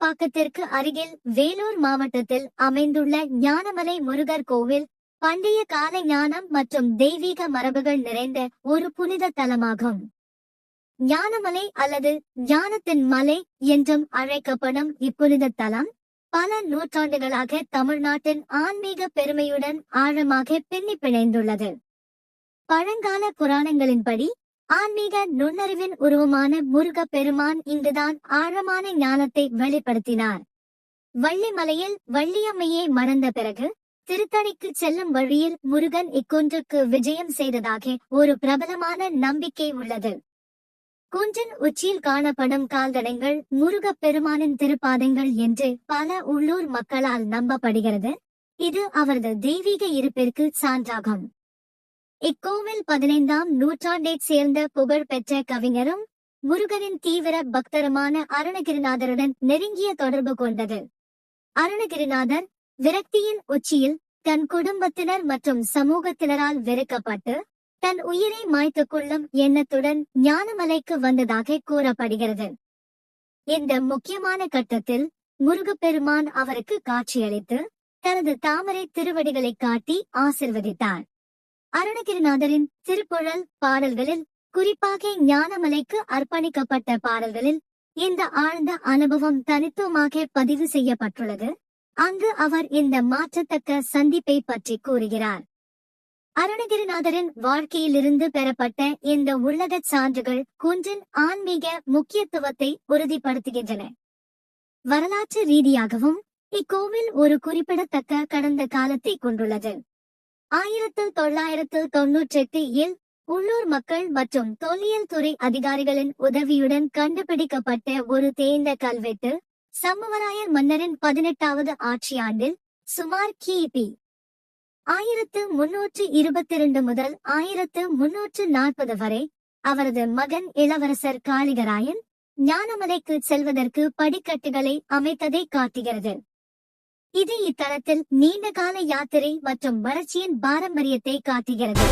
சேப்பாக்கத்திற்கு அருகில் வேலூர் மாவட்டத்தில் அமைந்துள்ள ஞானமலை முருகர் கோவில் பண்டைய கால ஞானம் மற்றும் தெய்வீக மரபுகள் நிறைந்த ஒரு புனித தலமாகும். ஞானமலை அல்லது ஞானத்தின் மலை என்றும் அழைக்கப்படும் இப்புனித தலம் பல நூற்றாண்டுகளாக தமிழ்நாட்டின் ஆன்மீக பெருமையுடன் ஆழமாக பின்னி பிணைந்துள்ளது. பழங்கால புராணங்களின்படி ஆன்மீக நுண்ணறிவின் உருவமான முருக பெருமான் இங்குதான் ஆழமான ஞானத்தை வெளிப்படுத்தினார். வள்ளிமலையில் வள்ளியம்மையை மணந்த பிறகு திருத்தணிக்கு செல்லும் வழியில் முருகன் இக்குன்றுக்கு விஜயம் செய்ததாக ஒரு பிரபலமான நம்பிக்கை உள்ளது. குன்றின் உச்சியில் காணப்படும் கால்தடங்கள் முருகப் பெருமானின் திருப்பாதங்கள் என்று பல உள்ளூர் மக்களால் நம்பப்படுகிறது. இது அவரது தெய்வீக இருப்பிற்கு சான்றாகும். இக்கோவில் 15ஆம் நூற்றாண்டைச் சேர்ந்த புகழ் பெற்ற கவிஞரும் முருகனின் தீவிர பக்தருமான அருணகிரிநாதருடன் நெருங்கிய தொடர்பு கொண்டது. அருணகிரிநாதர் விரக்தியின் உச்சியில் தன் குடும்பத்தினர் மற்றும் சமூகத்தினரால் வெறுக்கப்பட்டு தன் உயிரை மாய்த்துக் கொள்ளும் எண்ணத்துடன் ஞானமலைக்கு வந்ததாக கூறப்படுகிறது. இந்த முக்கியமான கட்டத்தில் முருகப்பெருமான் அவருக்கு காட்சியளித்து தனது தாமரை திருவடிகளை காட்டி ஆசிர்வதித்தார். அருணகிரிநாதரின் திருப்புழல் பாடல்களில், குறிப்பாக ஞானமலைக்கு அர்ப்பணிக்கப்பட்ட பாடல்களில் இந்த ஆழ்ந்த அனுபவம் தனித்துவமாக பதிவு செய்யப்பட்டுள்ளது. அங்கு அவர் இந்த மாற்றத்தக்க சந்திப்பை பற்றி கூறுகிறார். அருணகிரிநாதரின் வாழ்க்கையிலிருந்து பெறப்பட்ட இந்த உள்ளகச் சான்றுகள் குன்றின் ஆன்மீக முக்கியத்துவத்தை உறுதிப்படுத்துகின்றன. வரலாற்று ரீதியாகவும் இக்கோவில் ஒரு குறிப்பிடத்தக்க கடந்த காலத்தை கொண்டுள்ளது. 1998 உள்ளூர் மக்கள் மற்றும் தொல்லியல் துறை அதிகாரிகளின் உதவியுடன் கண்டுபிடிக்கப்பட்ட ஒரு தேய்ந்த கல்வெட்டு சம்புவராயர் மன்னரின் 18வது ஆட்சியாண்டில் சுமார் கிபி 1322 முதல் 1340 வரை அவரது மகன் இளவரசர் காளிகராயன் ஞானமலைக்கு செல்வதற்கு படிக்கட்டுகளை அமைத்ததை காட்டுகிறது. இது இத்தலத்தில் நீண்டகால யாத்திரை மற்றும் வளர்ச்சியின் பாரம்பரியத்தை காட்டுகிறது.